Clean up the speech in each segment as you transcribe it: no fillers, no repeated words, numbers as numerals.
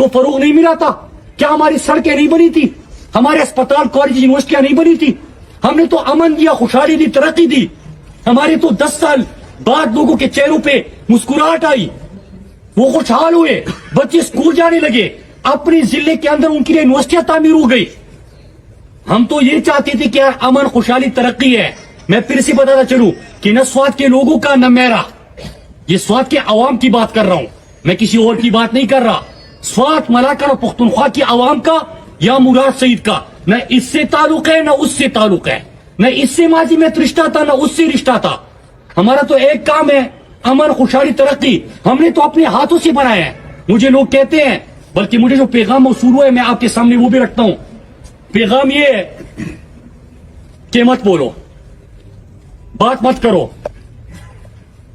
को फरोग नहीं मिला था? क्या हमारी सड़कें नहीं बनी थी? हमारे अस्पताल, कॉलेज, यूनिवर्सिटियां नहीं बनी थी? हमने तो अमन दिया, खुशहाली दी, तरक्की दी। हमारे तो 10 साल बाद लोगों के चेहरों पे मुस्कुराहट आई, वो खुशहाल हुए, बच्चे स्कूल जाने लगे, अपने जिले के अंदर उनके लिए यूनिवर्सिटियां तामीर हो गई। हम तो ये चाहते थे कि यार अमन, खुशहाली, तरक्की है। मैं फिर से बताता चलूं कि न स्वात के लोगों का न मेरा, ये स्वात के अवाम की बात कर रहा हूं, मैं किसी और की बात नहीं कर रहा। स्वात, मलाकर और पुख्तनख्वा की अवाम का या मुराद सईद का न इससे ताल्लुक है न उससे ताल्लुक है, न इससे माजी में रिश्ता था न उससे रिश्ता था। हमारा तो एक काम है, अमन, खुशहाली, तरक्की। हमने तो अपने हाथों से बनाया है। मुझे लोग कहते हैं, बल्कि मुझे जो पैगाम मौसूल हुआ है मैं आपके सामने वो भी रखता हूं। पैगाम ये है कि मत बोलो, बात मत करो।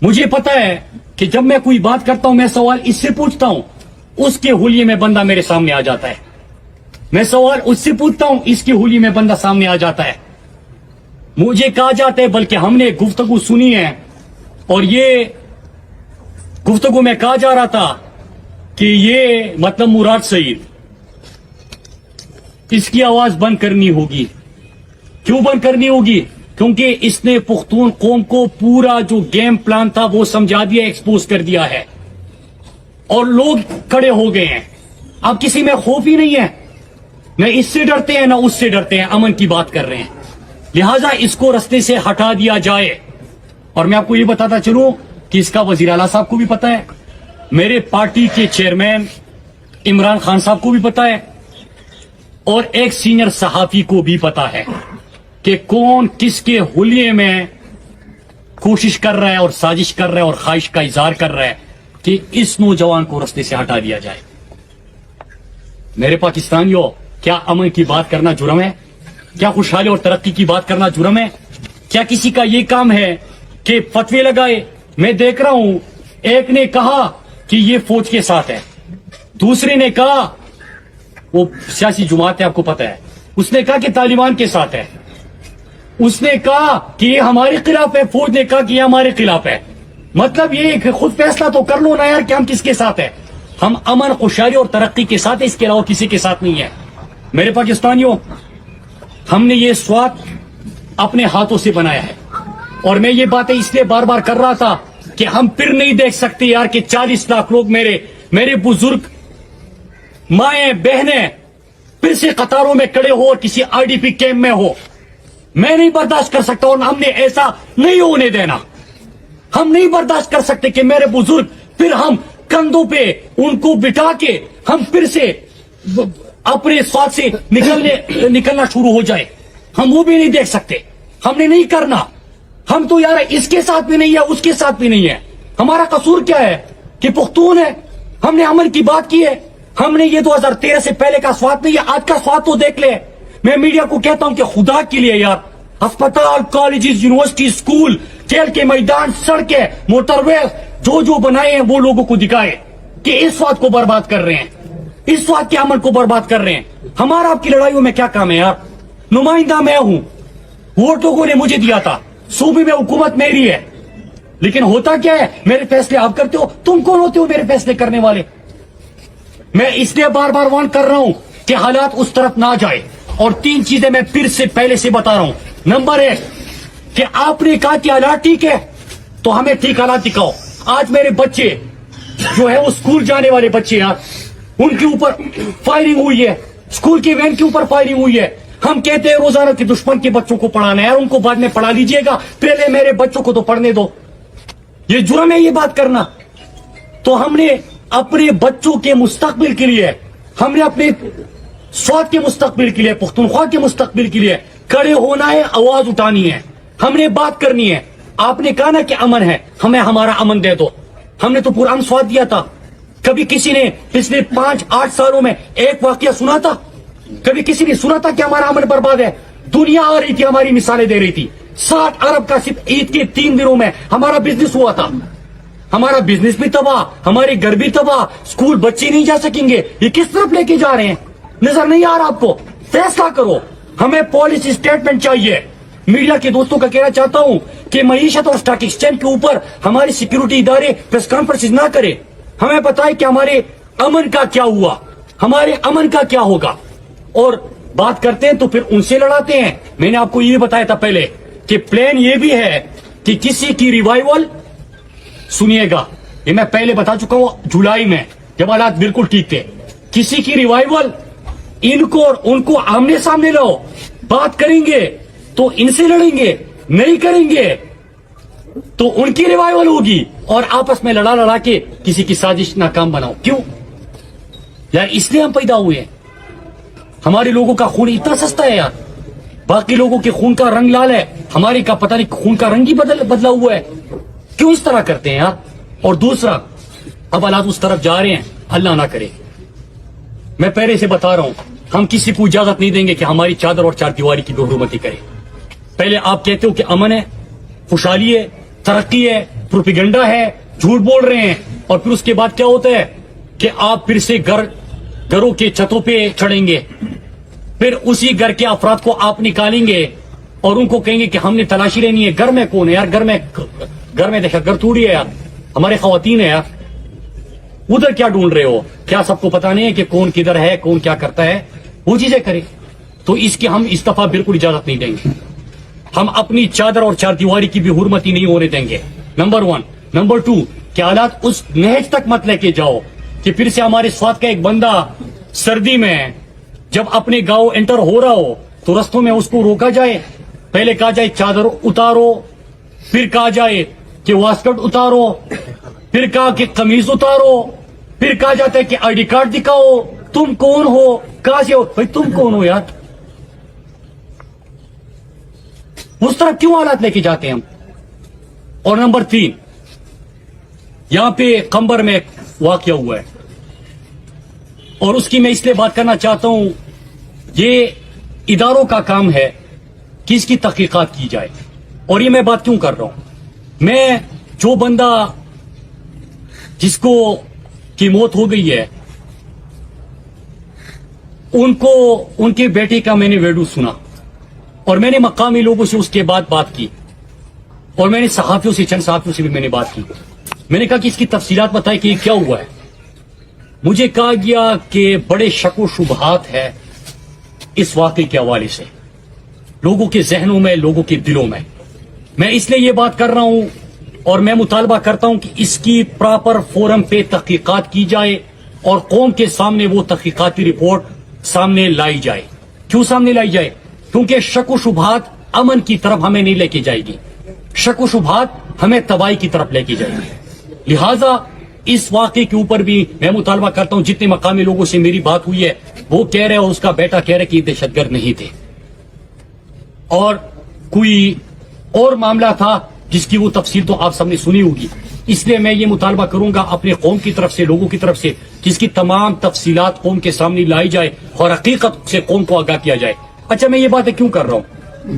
मुझे पता है कि जब मैं कोई बात करता हूं, मैं सवाल इससे पूछता हूं, उसके हुलिये में बंदा मेरे सामने आ जाता है। मैं सवाल उससे पूछता हूं, इसके हुलिये में बंदा सामने आ जाता है। मुझे कहा जाता है, बल्कि हमने गुफ्तगू सुनी है और ये गुफ्तगू में कहा जा रहा था कि ये मतलब मुराद सईद, इसकी आवाज बंद करनी होगी। क्यों बंद करनी होगी? क्योंकि इसने पुख्तून कौम को पूरा जो गेम प्लान था वो समझा दिया, एक्सपोज कर दिया है और लोग खड़े हो गए हैं। अब किसी में खौफ ही नहीं है, न इससे डरते हैं न उससे डरते हैं। अमन की बात कर रहे हैं, लिहाजा इसको रास्ते से हटा दिया जाए। और मैं आपको ये बताता चलूं कि इसका वजीर आला साहब को भी पता है, मेरे पार्टी के चेयरमैन इमरान खान साहब को भी पता है और एक सीनियर सहाफी को भी पता है कि कौन किसके हुलिये में कोशिश कर रहा है और साजिश कर रहा है और ख्वाहिश का इजहार कर रहा है कि इस नौजवान को रास्ते से हटा दिया जाए। मेरे पाकिस्तानियों, क्या अमन की बात करना जुर्म है? क्या खुशहाली और तरक्की की बात करना जुर्म है? क्या किसी का ये काम है कि फतवे लगाए? मैं देख रहा हूं, एक ने कहा कि ये फौज के साथ है, दूसरे ने कहा, वो सियासी जुमात है आपको पता है, उसने कहा कि तालिबान के साथ है, उसने कहा कि ये हमारे खिलाफ है, फौज ने कहा कि ये हमारे खिलाफ है। मतलब ये खुद फैसला तो कर लो ना यार कि हम किसके साथ है। हम अमन, खुशहाली और तरक्की के साथ है, इसके अलावा किसी के साथ नहीं है। मेरे पाकिस्तानियों, हमने ये स्वाद अपने हाथों से बनाया है और मैं ये बातें इसलिए बार बार कर रहा था कि हम फिर नहीं देख सकते यार कि 40 लाख लोग, मेरे बुजुर्ग, माएं, बहनें फिर से कतारों में खड़े हो और किसी आईडीपी कैंप में हो। मैं नहीं बर्दाश्त कर सकता और हमने ऐसा नहीं होने देना। हम नहीं बर्दाश्त कर सकते कि मेरे बुजुर्ग फिर हम कंधों पे उनको बिठा के हम फिर से अपने स्वाद से निकलना शुरू हो जाए। हम वो भी नहीं देख सकते, हमने नहीं करना। हम तो यार इसके साथ भी नहीं है, उसके साथ भी नहीं है। हमारा कसूर क्या है कि पुख्तून है, हमने अमन की बात की है। हमने ये 2013 से पहले का स्वाद नहीं है, आज का स्वाद तो देख ले। मैं मीडिया को कहता हूं कि खुदा के लिए यार, अस्पताल, कॉलेजेस, यूनिवर्सिटी, स्कूल, खेल के मैदान, सड़कें, मोटरवे जो जो बनाए हैं वो लोगों को दिखाए कि इस स्वाद को बर्बाद कर रहे हैं, इस स्वाद के अमल को बर्बाद कर रहे हैं। हमारा आपकी लड़ाइयों में क्या काम है यार? नुमाइंदा मैं हूं, वोट लोगों ने मुझे दिया था, सूबे में हुकूमत मेरी है, लेकिन होता क्या है, मेरे फैसले आप करते हो। तुम कौन होते हो मेरे फैसले करने वाले? मैं इसलिए बार बार वार्न कर रहा हूं कि हालात उस तरफ ना जाए। और 3 चीजें मैं फिर से पहले से बता रहा हूं। नंबर 1 कि आपने कहा कि हालात ठीक है तो हमें ठीक हालात दिखाओ। आज मेरे बच्चे जो है वो स्कूल जाने वाले बच्चे यार, उनके ऊपर फायरिंग हुई है, स्कूल की वैन के ऊपर फायरिंग हुई है। हम कहते हैं रोजाना कि दुश्मन के बच्चों को पढ़ाना है, उनको बाद में पढ़ा लीजिएगा, पहले मेरे बच्चों को तो पढ़ने दो। ये जुर्म है ये बात करना। तो हमने अपने बच्चों के मुस्तकबिल के लिए, हमने अपने स्वाद के मुस्तकबिल के लिए, पुख्तूनख्वा के मुस्तकबिल के लिए खड़े होना है, आवाज उठानी है, हमने बात करनी है। आपने कहा ना कि अमन है, हमें हमारा अमन दे दो। हमने तो पूरा स्वाद दिया था। कभी किसी ने पिछले 5-8 सालों में एक वाकया सुना था? कभी किसी ने सुना था कि हमारा अमन बर्बाद है? दुनिया आ रही थी, हमारी मिसालें दे रही थी। 60 अरब का सिर्फ ईद के 3 दिनों में हमारा बिजनेस हुआ था। हमारा बिजनेस भी तबाह, हमारे घर भी तबाह, स्कूल बच्चे नहीं जा सकेंगे। ये किस तरफ लेके जा रहे हैं? नजर नहीं आ रहा आपको? फैसला करो। हमें पॉलिसी स्टेटमेंट चाहिए। मीडिया के दोस्तों का कहना चाहता हूं कि मईशत और स्टॉक एक्सचेंज के ऊपर हमारे सिक्योरिटी इदारे प्रेस कॉन्फ्रेंस ना करे, हमें बताए कि हमारे अमन का क्या हुआ। ہمارے امن کا کیا ہوگا؟ اور بات کرتے ہیں تو پھر ان سے لڑاتے ہیں. میں نے آپ کو یہ بتایا تھا پہلے کہ پلان یہ بھی ہے کہ کسی کی ریوائیول، سنیے گا، یہ میں پہلے بتا چکا ہوں جولائی میں جب حالات بالکل ٹھیک تھے، کسی کی ریوائیول ان کو اور ان کو آمنے سامنے لاؤ، بات کریں گے تو ان سے لڑیں گے، نہیں کریں گے تو ان کی ریوائیول ہوگی، اور آپس میں لڑا کے کسی کی سازش ناکام بناؤ. کیوں یار؟ اس لیے ہم پیدا ہوئے ہیں. ہمارے لوگوں کا خون اتنا سستا ہے یار، باقی لوگوں کے خون کا رنگ لال ہے، ہمارے کا پتہ نہیں خون کا رنگ ہی بدلا ہوا ہے. کیوں اس طرح کرتے ہیں یار؟ اور دوسرا، اب حالات اس طرف جا رہے ہیں، اللہ نہ کرے، میں پہلے سے بتا رہا ہوں، ہم کسی کو اجازت نہیں دیں گے کہ ہماری چادر اور چار دیواری کی بے حرمتی کرے. پہلے آپ کہتے ہو کہ امن ہے، خوشحالی ہے، ترقی ہے، پروپیگنڈا ہے، جھوٹ بول رہے ہیں، اور پھر اس کے بعد کیا ہوتا ہے کہ آپ پھر سے گھروں کے چھتوں پہ چڑھیں گے، پھر اسی گھر کے افراد کو آپ نکالیں گے اور ان کو کہیں گے کہ ہم نے تلاشی لینی ہے. گھر میں کون ہے یار؟ گھر میں دیکھا گھر تھوڑی ہے یار، ہمارے خواتین ہیں یار. ادھر کیا ڈھونڈ رہے ہو؟ کیا سب کو پتا نہیں ہے کہ کون کدھر ہے، کون کیا کرتا ہے؟ وہ چیزیں کرے. تو اس کی ہم اس دفعہ بالکل اجازت نہیں دیں گے. ہم اپنی چادر اور چار دیواری کی بھی حرمتی نہیں ہونے دیں گے، نمبر 1. نمبر 2، کہ حالات اس نہج تک مت لے کے جاؤ کہ پھر سے ہمارے سوات کا ایک بندہ سردی میں جب اپنے گاؤں انٹر ہو رہا ہو تو رستوں میں اس کو روکا جائے، پہلے کہا جائے چادر اتارو، پھر کہا جائے کہ واسکٹ اتارو، پھر کہا کہ قمیض اتارو، پھر کہا جاتا ہے کہ آئی ڈی کارڈ دکھاؤ، تم کون ہو، کہاں سے ہو؟ بھائی تم کون ہو یار؟ اس طرح کیوں حالات لے کے جاتے ہیں ہم؟ اور نمبر 3، یہاں پہ قمبر میں ایک واقعہ ہوا ہے اور اس کی میں اس لیے بات کرنا چاہتا ہوں، یہ اداروں کا کام ہے کہ اس کی تحقیقات کی جائے. اور یہ میں بات کیوں کر رہا ہوں؟ میں جو بندہ جس کو کی موت ہو گئی ہے ان کے بیٹے کا میں نے ویڈیو سنا اور میں نے مقامی لوگوں سے اس کے بعد بات کی اور میں نے صحافیوں سے، چند صحافیوں سے بھی میں نے بات کی. میں نے کہا کہ اس کی تفصیلات بتائی کہ یہ کیا ہوا ہے. مجھے کہا گیا کہ بڑے شک و شبہات ہے اس واقعے کے حوالے سے لوگوں کے ذہنوں میں، لوگوں کے دلوں میں. میں اس لیے یہ بات کر رہا ہوں اور میں مطالبہ کرتا ہوں کہ اس کی پراپر فورم پہ تحقیقات کی جائے اور قوم کے سامنے وہ تحقیقاتی رپورٹ سامنے لائی جائے. کیوں سامنے لائی جائے؟ کیونکہ شک و شبہات امن کی طرف ہمیں نہیں لے کے جائے گی، شک و شبہات ہمیں تباہی کی طرف لے کے جائے گی. لہذا اس واقعے کے اوپر بھی میں مطالبہ کرتا ہوں، جتنے مقامی لوگوں سے میری بات ہوئی ہے وہ کہہ رہے اور اس کا بیٹا کہہ رہے کہ یہ دہشت گرد نہیں تھے اور کوئی اور معاملہ تھا جس کی وہ تفصیل تو آپ سب نے سنی ہوگی. اس لیے میں یہ مطالبہ کروں گا اپنے قوم کی طرف سے، لوگوں کی طرف سے، جس کی تمام تفصیلات قوم کے سامنے لائی جائے اور حقیقت سے قوم کو آگاہ کیا جائے. اچھا، میں یہ باتیں کیوں کر رہا ہوں؟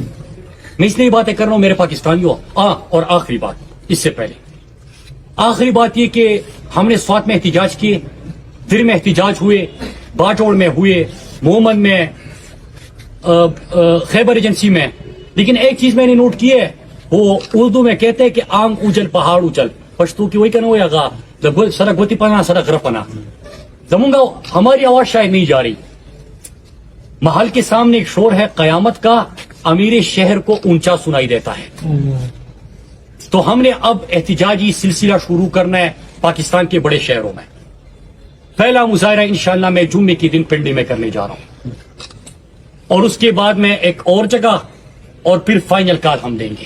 میں اس لیے باتیں کر رہا ہوں میرے پاکستانیوں. اور آخری بات، اس سے پہلے آخری بات یہ کہ ہم نے سوات میں احتجاج کیے، پھر میں احتجاج ہوئے، باجوڑ میں ہوئے، مومن میں، خیبر ایجنسی میں. لیکن ایک چیز میں نے نوٹ کی ہے، وہ اردو میں کہتے ہیں کہ آنگ اجل پہاڑ اچل، پشتو کی وہی کہنا ہو یا گا سڑک گوتی پنا سڑک رپنا زمونگا. ہماری آواز شاید نہیں جا رہی. محل کے سامنے ایک شور ہے قیامت کا، امیر شہر کو اونچا سنائی دیتا ہے. تو ہم نے اب احتجاجی سلسلہ شروع کرنا ہے پاکستان کے بڑے شہروں میں. پہلا مظاہرہ انشاءاللہ میں جمعے کے دن پنڈی میں کرنے جا رہا ہوں اور اس کے بعد میں ایک اور جگہ اور پھر فائنل کال ہم دیں گے.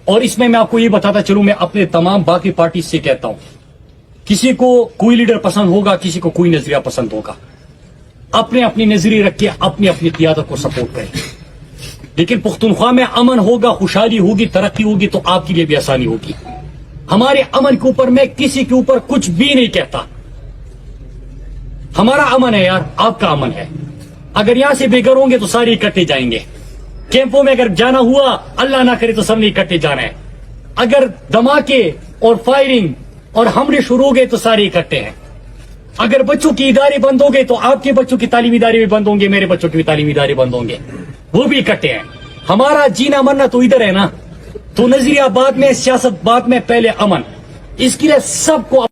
اور اس میں آپ کو یہ بتاتا چلوں، میں اپنے تمام باقی پارٹی سے کہتا ہوں، کسی کو کوئی لیڈر پسند ہوگا، کسی کو کوئی نظریہ پسند ہوگا، اپنے اپنی نظریے رکھ کے اپنی اپنی قیادت کو سپورٹ کریں. لیکن پختونخوا میں امن ہوگا، خوشحالی ہوگی، ترقی ہوگی تو آپ کے لیے بھی آسانی ہوگی. ہمارے امن کے اوپر میں کسی کے اوپر کچھ بھی نہیں کہتا. ہمارا امن ہے یار، آپ کا امن ہے. اگر یہاں سے بے گھر ہوں گے تو سارے اکٹھے جائیں گے. کیمپوں میں اگر جانا ہوا، اللہ نہ کرے تو سب نے اکٹھے جانا ہے. اگر دھماکے اور فائرنگ اور حملے شروع ہو گئے تو سارے اکٹھے ہیں. اگر بچوں کی ادارے بند ہو گئے تو آپ کے بچوں کی تعلیمی ادارے بھی بند ہوں گے، میرے بچوں کے بھی تعلیمی ادارے بند ہوں گے، وہ بھی اکٹھے ہیں. ہمارا جینا مرنا تو ادھر ہے نا. تو نظریہ بعد میں، سیاست بعد میں، پہلے امن. اس کے لیے سب کو